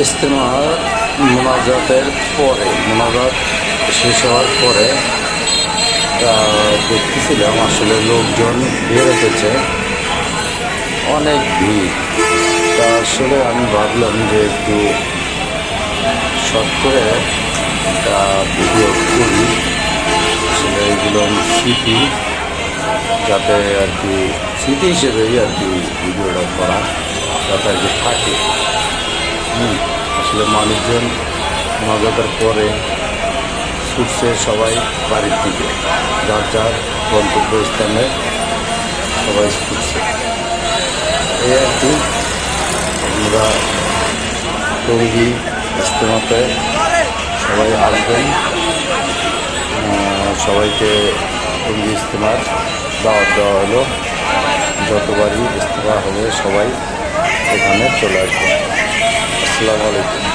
ইজতেমা মোনাজাতের পরে মোনাজাত শেষ হওয়ার পরে দেখতেছিলাম আসলে লোকজন বের হতেছে, অনেক ভিড়। তা আসলে আমি ভাবলাম যে একটু শর্ট করে ভিডিও করি। আসলে এগুলো স্মৃতি, যাতে আর কি স্মৃতি হিসেবেই আর কি ভিডিওটা করা, যাতে আর কি থাকে। আসলে মানুষজন মোনাজাতের পরে ছুটছে সবাই বাড়ির দিকে, যার যার গন্তব্যস্থানে সবাই ছুটছে। এই আর কি, আমরা টঙ্গী ইজতেমাতে সবাই আসবেন। সবাইকে টঙ্গী ইজতেমার দাওয়াত দেওয়া হলো। যতবারই ইজতেমা হবে সবাই এখানে চলে আসবে। আসসালামু আলাইকুম।